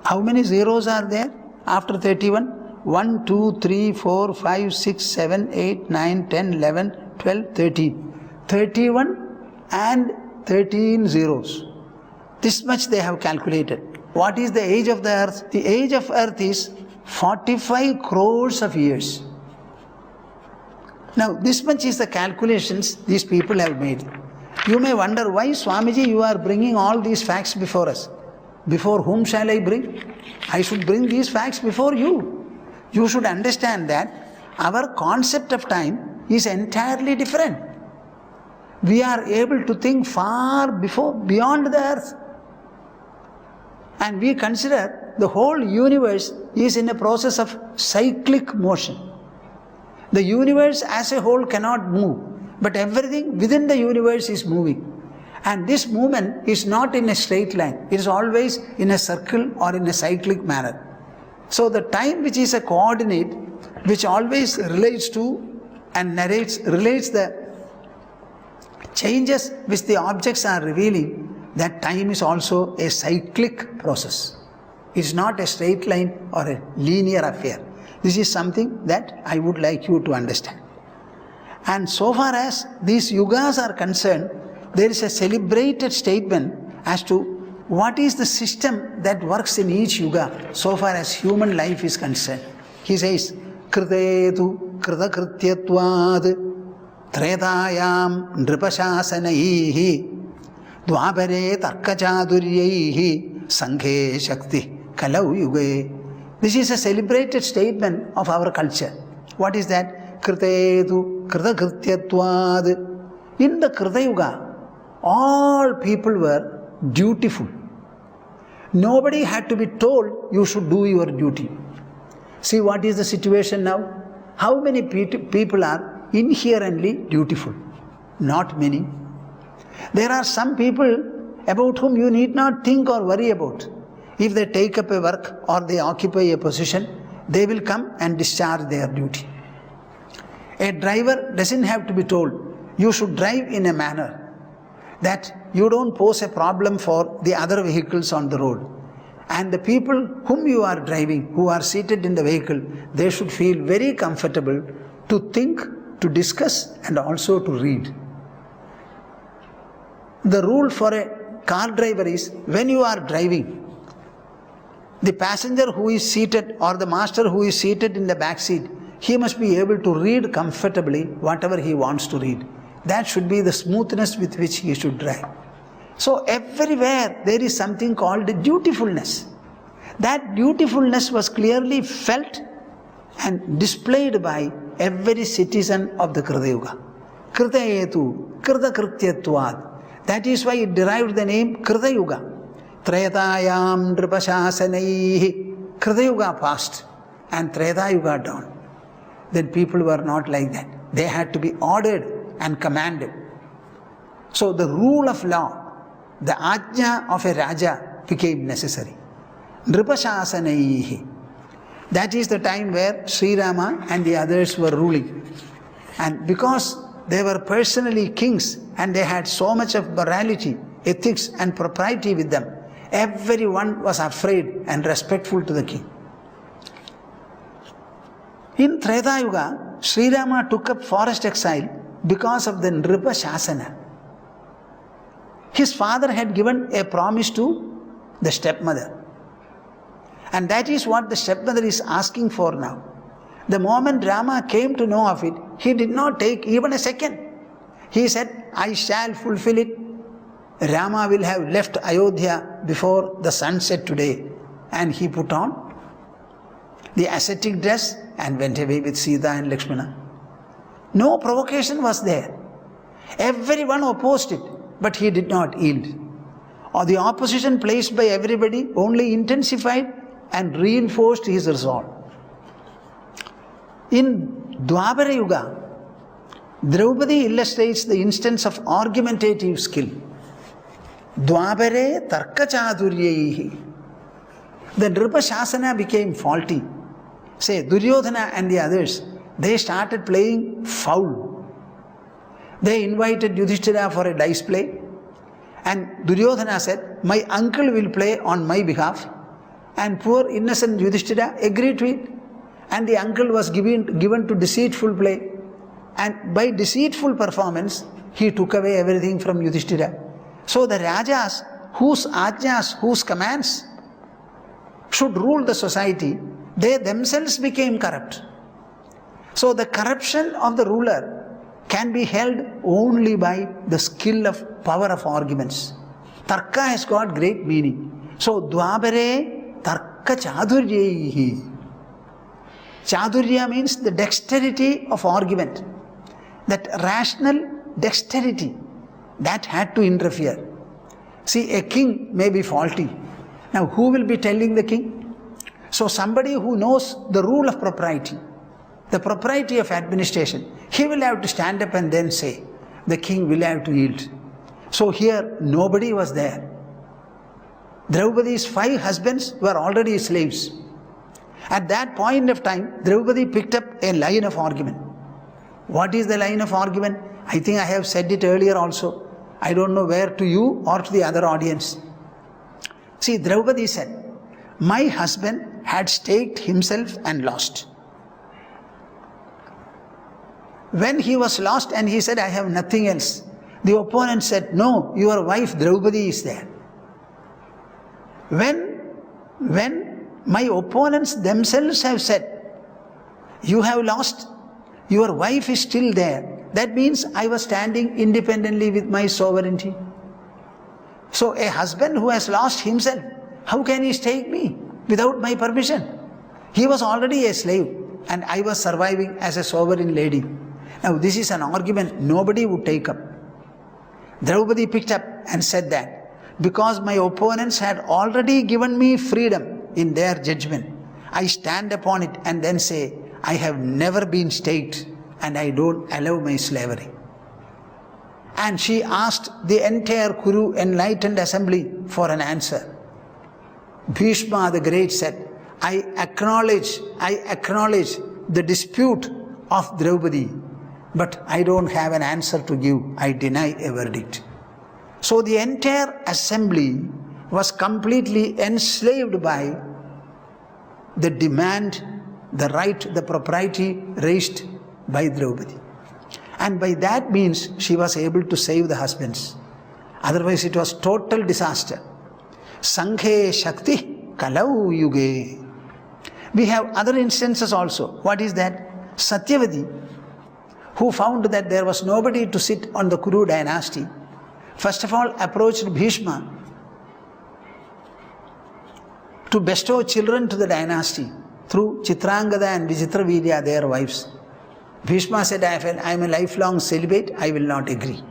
How many zeros are there after 31? 1, 2, 3, 4, 5, 6, 7, 8, 9, 10, 11, 12, 13. 31 and 13 zeros. This much they have calculated. What is the age of the earth? The age of earth is 45 crores of years. Now, this much is the calculations these people have made. You may wonder, why, Swamiji, you are bringing all these facts before us? Before whom shall I bring? I should bring these facts before you. You should understand that our concept of time is entirely different. We are able to think far beyond the earth. And we consider the whole universe is in a process of cyclic motion. The universe as a whole cannot move, but everything within the universe is moving. And this movement is not in a straight line. It is always in a circle or in a cyclic manner. So the time, which is a coordinate, which always relates to and relates the changes which the objects are revealing, that time is also a cyclic process. It is not a straight line or a linear affair. This is something that I would like you to understand. And so far as these yugas are concerned, there is a celebrated statement as to what is the system that works in each yuga so far as human life is concerned. He says, Kritetu Kritakrityatvad Tretayam Nripasasanaihi Dvapare Tarkachaduryahi Sanghe Shakti Kalau Yuge. This is a celebrated statement of our culture. What is that? Kritetu Kritakrityatvad. In the Krita Yuga, all people were dutiful. Nobody had to be told you should do your duty. See what is the situation now? How many people are inherently dutiful? Not many. There are some people about whom you need not think or worry about. If they take up a work or they occupy a position, they will come and discharge their duty. A driver doesn't have to be told, you should drive in a manner that you don't pose a problem for the other vehicles on the road. And the people whom you are driving, who are seated in the vehicle, they should feel very comfortable to think, to discuss, and also to read. The rule for a car driver is, when you are driving, the passenger who is seated or the master who is seated in the back seat, he must be able to read comfortably whatever he wants to read. That should be the smoothness with which he should drive. So everywhere there is something called dutifulness. That dutifulness was clearly felt and displayed by every citizen of the Krita Yuga. Kritayetu, Kritakrityatvad. That is why it derived the name Krita Yuga. Tretayam Nripasasanaihi. Krita Yuga passed and Treta Yuga dawned. Then people were not like that. They had to be ordered and commanded. So the rule of law, the ajna of a Raja became necessary. Nripasasanaihi. That is the time where Sri Rama and the others were ruling. And because they were personally kings and they had so much of morality, ethics and propriety with them, everyone was afraid and respectful to the king. In Treta Yuga, Sri Rama took up forest exile because of the Nripa Shasana. His father had given a promise to the stepmother. And that is what the stepmother is asking for now. The moment Rama came to know of it, he did not take even a second. He said, I shall fulfill it. Rama will have left Ayodhya before the sunset today. And he put on the ascetic dress and went away with Sita and Lakshmana. No provocation was there. Everyone opposed it, but he did not yield. Or the opposition placed by everybody only intensified and reinforced his resolve. In Dwapara Yuga, Draupadi illustrates the instance of argumentative skill. Dwapare tarkachaduryahi. The Nripa Shasana became faulty. Say, Duryodhana and the others, they started playing foul. They invited Yudhishthira for a dice play. And Duryodhana said, my uncle will play on my behalf. And poor innocent Yudhishthira agreed to it. And the uncle was given to deceitful play. And by deceitful performance, he took away everything from Yudhishthira. So the Rajas, whose ajnas, whose commands should rule the society, they themselves became corrupt. So the corruption of the ruler can be held only by the skill of power of arguments. Tarka has got great meaning. So Dwapare Tarka Chaduryehi. Chadurya means the dexterity of argument. That rational dexterity, that had to interfere. See, a king may be faulty. Now, who will be telling the king? So, somebody who knows the rule of propriety, the propriety of administration, he will have to stand up and then say, the king will have to yield. So, here nobody was there. Draupadi's 5 husbands were already slaves. At that point of time, Draupadi picked up a line of argument. What is the line of argument? I think I have said it earlier also. I don't know where to you or to the other audience. See, Draupadi said, my husband had staked himself and lost. When he was lost and he said, I have nothing else, the opponent said, no, your wife Draupadi is there. When my opponents themselves have said, you have lost, your wife is still there, that means I was standing independently with my sovereignty. So a husband who has lost himself, how can he stake me without my permission? He was already a slave and I was surviving as a sovereign lady. Now this is an argument nobody would take up. Draupadi picked up and said that because my opponents had already given me freedom in their judgment, I stand upon it and then say, I have never been staked and I don't allow my slavery. And she asked the entire Kuru enlightened assembly for an answer. Bhishma the Great said, I acknowledge the dispute of Draupadi, but I don't have an answer to give. I deny a verdict. So the entire assembly was completely enslaved by the demand, the right, the propriety raised by Draupadi. And by that means she was able to save the husbands. Otherwise it was total disaster. Sanghe Shakti Kalau Yuge. We have other instances also. What is that? Satyavati, who found that there was nobody to sit on the Kuru dynasty, first of all approached Bhishma to bestow children to the dynasty through Chitrangada and Vichitravirya, their wives. Bhishma said, I am a lifelong celibate, I will not agree.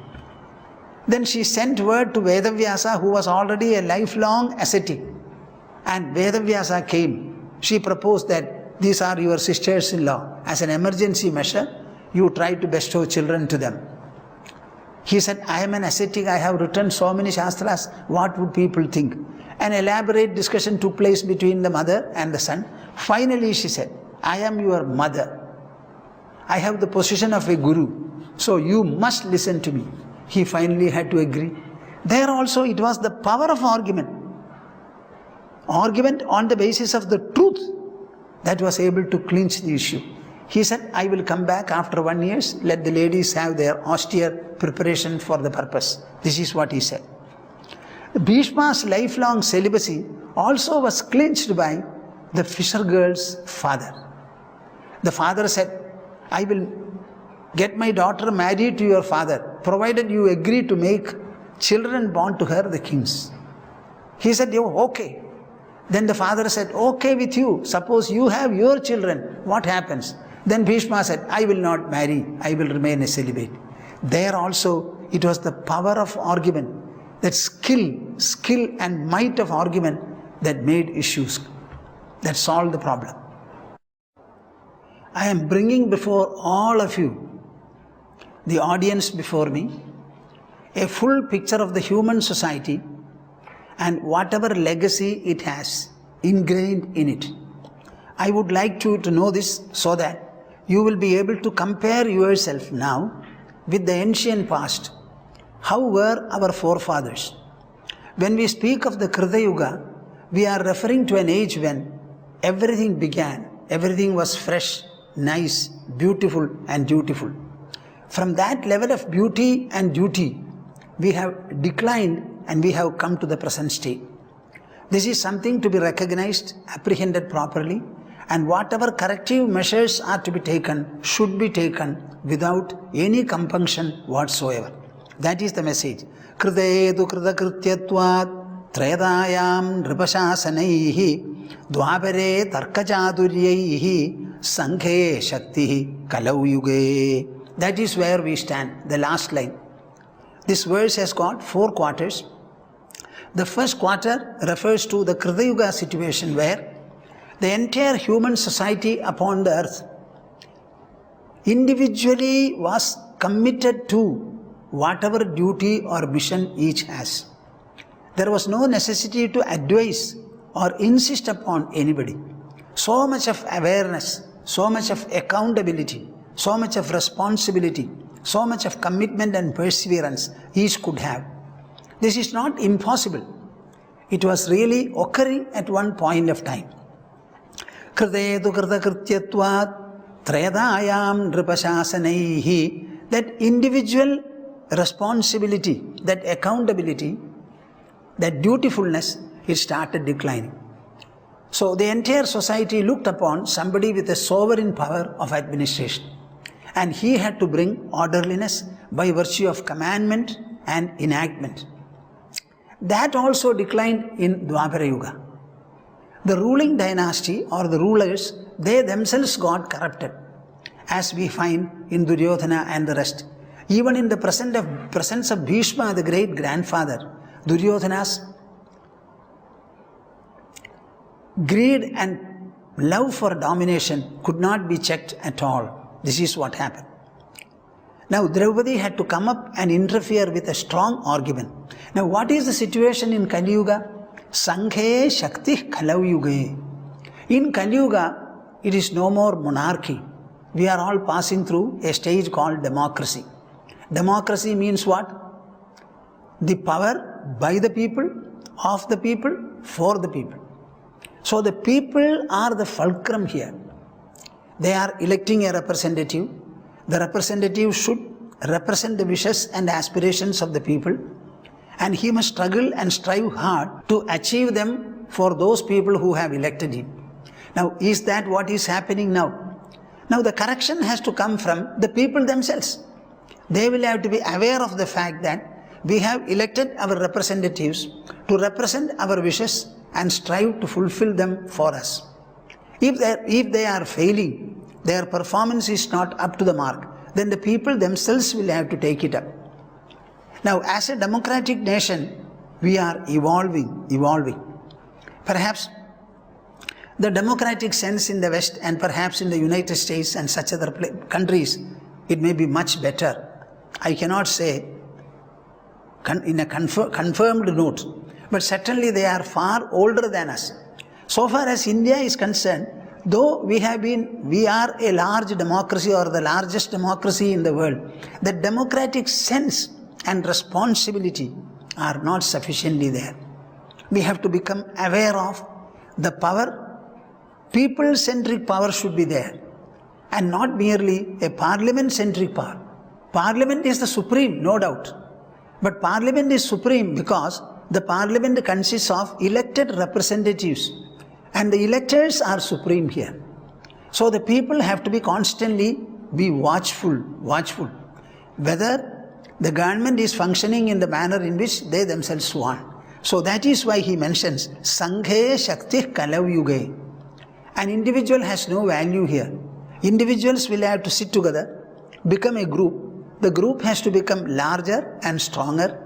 Then she sent word to Vedavyasa, who was already a lifelong ascetic. And Vedavyasa came. She proposed that these are your sisters-in-law. As an emergency measure, you try to bestow children to them. He said, I am an ascetic, I have written so many shastras, what would people think? An elaborate discussion took place between the mother and the son. Finally she said, I am your mother. I have the position of a guru, so you must listen to me. He finally had to agree. There also it was the power of argument. Argument on the basis of the truth that was able to clinch the issue. He said, I will come back after 1 year, let the ladies have their austere preparation for the purpose. This is what he said. Bhishma's lifelong celibacy also was clinched by the fisher girl's father. The father said, I will get my daughter married to your father, provided you agree to make children born to her the kings. He said, oh, okay. Then the father said, okay with you. Suppose you have your children, what happens? Then Bhishma said, I will not marry, I will remain a celibate. There also, it was the power of argument, that skill and might of argument that made issues, that solved the problem. I am bringing before all of you, the audience before me, a full picture of the human society and whatever legacy it has ingrained in it. I would like you to know this so that you will be able to compare yourself now with the ancient past. How were our forefathers? When we speak of the Krita Yuga, we are referring to an age when everything began, everything was fresh, nice, beautiful and dutiful. From that level of beauty and duty, we have declined and we have come to the present state. This is something to be recognized, apprehended properly, and whatever corrective measures are to be taken should be taken without any compunction whatsoever. That is the message. Kridedu kridakrityatvat trayadayam nripasasanaihi dvapare tarkachaduryahi sanghe shakti kalau yuge. That is where we stand, the last line. This verse has got 4 quarters. The first quarter refers to the Krita Yuga situation where the entire human society upon the earth individually was committed to whatever duty or mission each has. There was no necessity to advise or insist upon anybody. So much of awareness, so much of accountability, so much of responsibility, so much of commitment and perseverance each could have. This is not impossible. It was really occurring at one point of time. Kridedu kritakrityatvat trayadayam nripasasanaihi. That individual responsibility, that accountability, that dutifulness, it started declining. So the entire society looked upon somebody with a sovereign power of administration. And he had to bring orderliness by virtue of commandment and enactment. That also declined in Dwapara Yuga. The ruling dynasty or the rulers, they themselves got corrupted, as we find in Duryodhana and the rest. Even in the presence of Bhishma, the great grandfather, Duryodhana's greed and love for domination could not be checked at all. This is what happened. Now Draupadi had to come up and interfere with a strong argument. Now what is the situation in Kali Yuga? Sanghe Shakti Kalau Yuge. In Kali Yuga, it is no more monarchy. We are all passing through a stage called democracy. Democracy means what? The power by the people, of the people, for the people. So the people are the fulcrum here. They are electing a representative. The representative should represent the wishes and aspirations of the people, and he must struggle and strive hard to achieve them for those people who have elected him. Now, is that what is happening now? Now the correction has to come from the people themselves. They will have to be aware of the fact that we have elected our representatives to represent our wishes and strive to fulfill them for us. If they are failing, their performance is not up to the mark, then the people themselves will have to take it up. Now, as a democratic nation, we are evolving. Perhaps the democratic sense in the West and perhaps in the United States and such other countries, it may be much better. I cannot say in a confirmed note, but certainly they are far older than us. So far as India is concerned, though we are a large democracy or the largest democracy in the world, the democratic sense and responsibility are not sufficiently there. We have to become aware of the power. People-centric power should be there, and not merely a parliament-centric power. Parliament is the supreme, no doubt. But Parliament is supreme because the Parliament consists of elected representatives, and the electors are supreme here. So the people have to be constantly watchful, whether the government is functioning in the manner in which they themselves want. So that is why he mentions Sanghe Shakti Kalau Yuge. An individual has no value here. Individuals will have to sit together, become a group. The group has to become larger and stronger.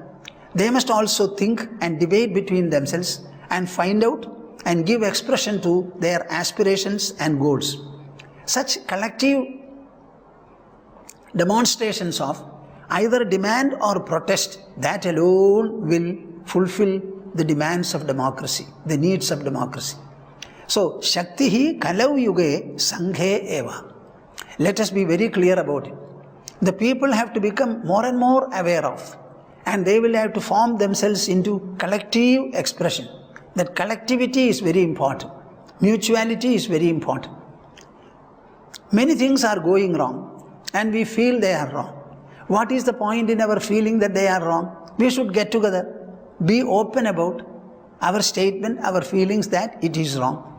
They must also think and debate between themselves and find out and give expression to their aspirations and goals. Such collective demonstrations of either demand or protest, that alone will fulfill the demands of democracy, the needs of democracy. So, Shaktihi Kalau Yuge Sanghe Eva. Let us be very clear about it. The people have to become more and more aware of, and they will have to form themselves into collective expression, that collectivity is very important. Mutuality is very important. Many things are going wrong and we feel they are wrong. What is the point in our feeling that they are wrong? We should get together, be open about our statement, our feelings that it is wrong.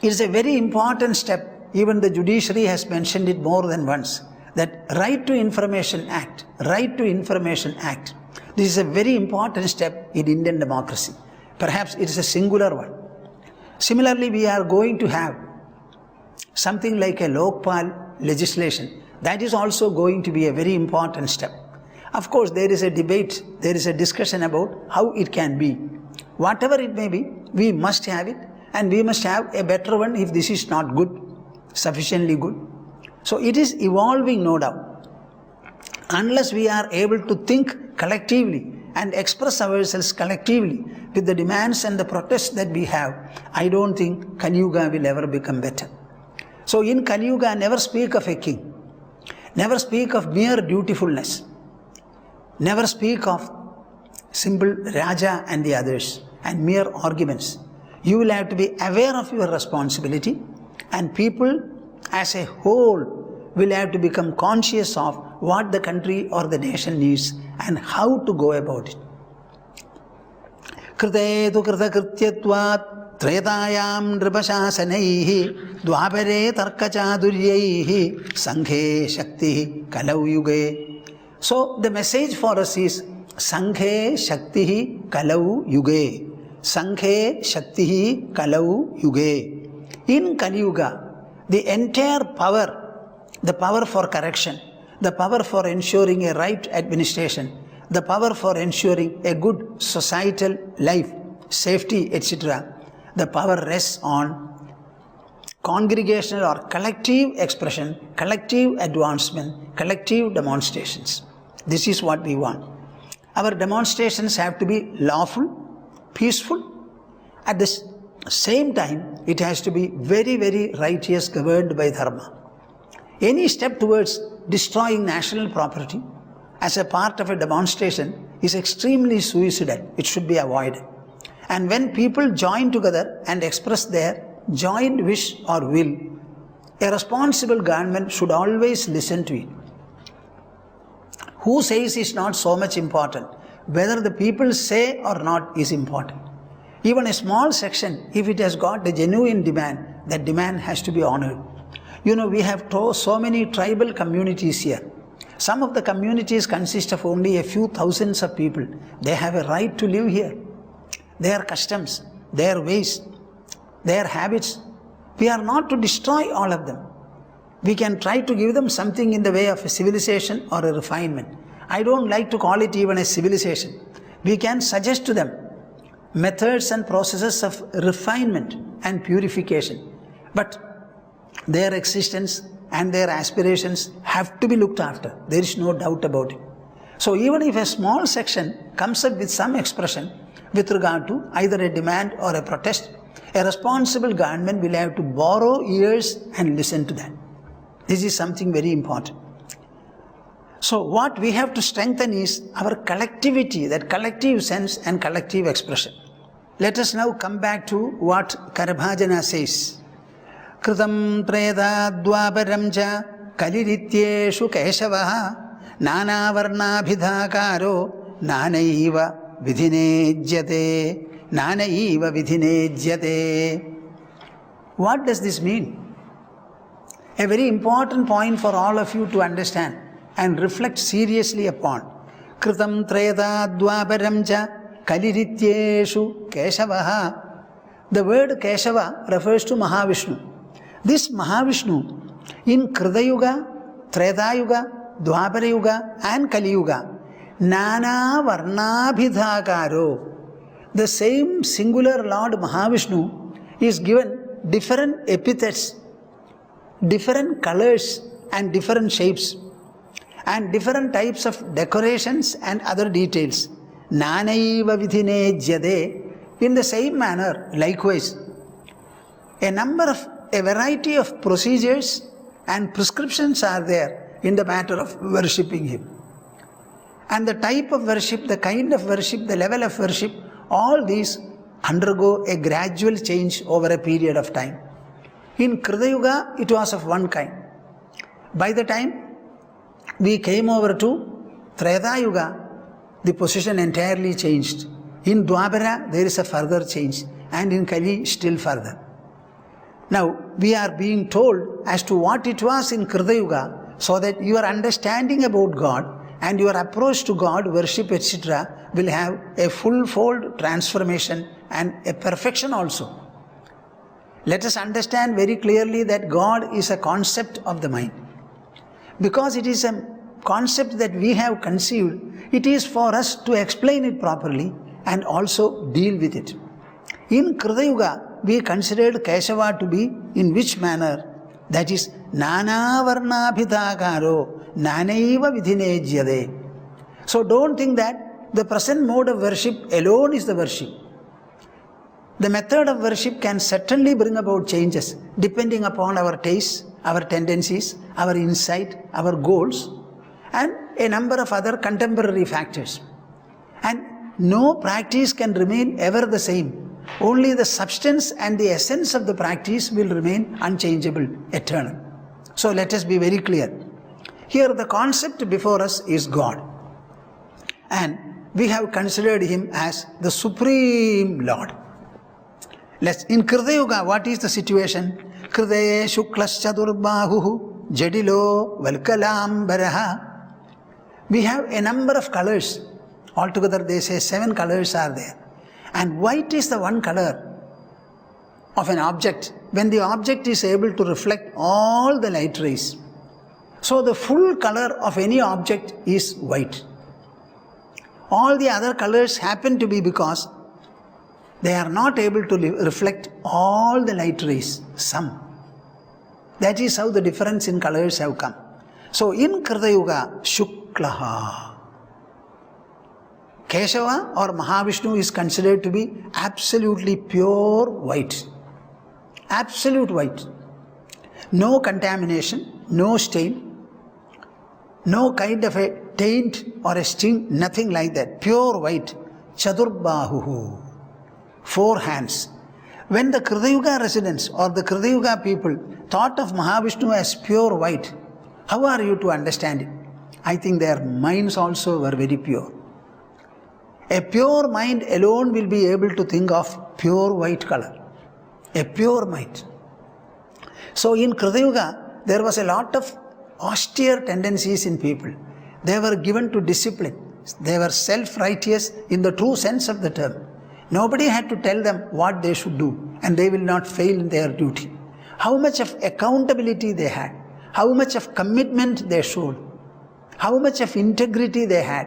It is a very important step. Even the judiciary has mentioned it more than once, that Right to Information Act, Right to Information Act. This is a very important step in Indian democracy. Perhaps it is a singular one. Similarly, we are going to have something like a Lokpal legislation. That is also going to be a very important step. Of course, there is a debate, there is a discussion about how it can be. Whatever it may be, we must have it, and we must have a better one if this is not good, sufficiently good. So it is evolving, no doubt. Unless we are able to think collectively and express ourselves collectively with the demands and the protests that we have, I don't think Kali Yuga will ever become better. So in Kali Yuga, never speak of a king. Never speak of mere dutifulness. Never speak of simple Raja and the others and mere arguments. You will have to be aware of your responsibility, and people as a whole will have to become conscious of what the country or the nation needs and how to go about it. Kritetu kritakrityatvat tretayam nripasasanaihi dvapare tarkachaduryaih sanghe shakti kalau yuge. So the message for us is Sanghe Shakti Kalau Yuge. Sanghe Shakti Kalau Yuge. In Kali Yuga, the entire power, the power for correction, the power for ensuring a right administration, the power for ensuring a good societal life, safety, etc., the power rests on congregational or collective expression, collective advancement, collective demonstrations. This is what we want. Our demonstrations have to be lawful, peaceful. At the same time, it has to be very, very righteous, governed by dharma. Any step towards destroying national property as a part of a demonstration is extremely suicidal. It should be avoided. And when people join together and express their joint wish or will, a responsible government should always listen to it. Who says is not so much important. Whether the people say or not is important. Even a small section, if it has got a genuine demand, that demand has to be honored. You know, we have so many tribal communities here. Some of the communities consist of only a few thousands of people. They have a right to live here. Their customs, their ways, their habits. We are not to destroy all of them. We can try to give them something in the way of a civilization or a refinement. I don't like to call it even a civilization. We can suggest to them methods and processes of refinement and purification. But their existence and their aspirations have to be looked after. There is no doubt about it. So even if a small section comes up with some expression with regard to either a demand or a protest, a responsible government will have to borrow ears and listen to that. This is something very important. So what we have to strengthen is our collectivity, that collective sense and collective expression. Let us now come back to what Karabhajana says. Kritam preda dvaparam kalirityeshu keshavaha nana varnabhidhakaro nanaiva vidhinejyate nanaiva vidhinejyate. What does this mean? A very important point for all of you to understand and reflect seriously upon. Kritam treda dvaparam kalirityeshu keshavaha. The word Keshava refers to Mahavishnu. This Mahavishnu in Krita Yuga, Treta Yuga, Dwapara Yuga and Kali Yuga, Nana Varnabhidhakaro. The same singular Lord Mahavishnu is given different epithets, different colors and different shapes and different types of decorations and other details. Nanaiva vidhinejyate. In the same manner, likewise, a variety of procedures and prescriptions are there in the matter of worshipping Him. And the type of worship, the kind of worship, the level of worship, All these undergo a gradual change over a period of time. In Krita Yuga, it was of one kind. By the time we came over to Treta Yuga, the position entirely changed. In Dwapara, there is a further change, and in Kali, still further. Now, we are being told as to what it was in Krita Yuga, so that your understanding about God and your approach to God, worship, etc. will have a full-fold transformation and a perfection also. Let us understand very clearly that God is a concept of the mind. Because it is a concept that we have conceived, it is for us to explain it properly and also deal with it. In Krita Yuga, we considered Keshava to be in which manner? That is, Nana Varnabhitakaro Nanaiva Vidhinejyade. So don't think that the present mode of worship alone is the worship. The method of worship can certainly bring about changes depending upon our tastes, our tendencies, our insight, our goals, and a number of other contemporary factors. And no practice can remain ever the same. Only the substance and the essence of the practice will remain unchangeable, eternal. So let us be very clear. Here the concept before us is God. And we have considered Him as the Supreme Lord. In Krita Yuga, what is the situation? Kritaye Shuklas Chadurbahu Jadilo Valkalambaraha. We have a number of colors. Altogether they say 7 colors are there. And white is the one color of an object when the object is able to reflect all the light rays. So the full color of any object is white. All the other colors happen to be because they are not able to reflect all the light rays, some. That is how the difference in colors have come. So in Krita Yuga, Shuklaha. Keshava or Mahavishnu is considered to be absolutely pure white. Absolute white. No contamination, no stain, no kind of a taint or a sting, nothing like that. Pure white. Chadurbahuhu. 4 hands. When the Krita Yuga residents or the Krita Yuga people thought of Mahavishnu as pure white, how are you to understand it? I think their minds also were very pure. A pure mind alone will be able to think of pure white color. A pure mind. So in Krita Yuga, there was a lot of austere tendencies in people. They were given to discipline. They were self-righteous in the true sense of the term. Nobody had to tell them what they should do, and they will not fail in their duty. How much of accountability they had, how much of commitment they showed, how much of integrity they had.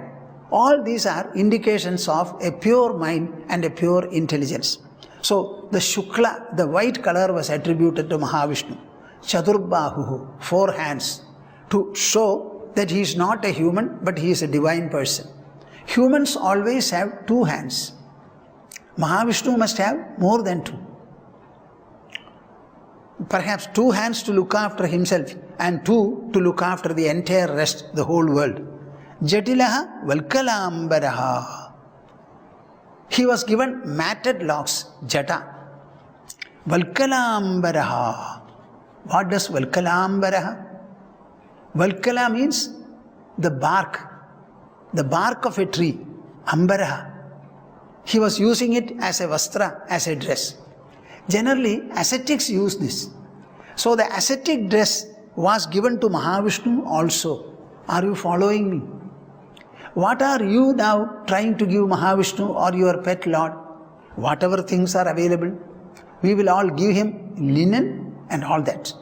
All these are indications of a pure mind and a pure intelligence. So the Shukla, the white color, was attributed to Mahavishnu. Chadurbahuhu, 4 hands, to show that he is not a human but he is a divine person. Humans always have 2 hands. Mahavishnu must have more than 2. Perhaps 2 hands to look after himself and 2 to look after the entire rest, the whole world. Jatilaha Valkalambaraha. He was given matted locks, Jata. Valkalambaraha. What does Valkalambaraha? Valkala means the bark of a tree, Ambaraha. He was using it as a vastra, as a dress. Generally, ascetics use this. So the ascetic dress was given to Mahavishnu also. Are you following me? What are you now trying to give Mahavishnu or your pet lord? Whatever things are available, we will all give him linen and all that.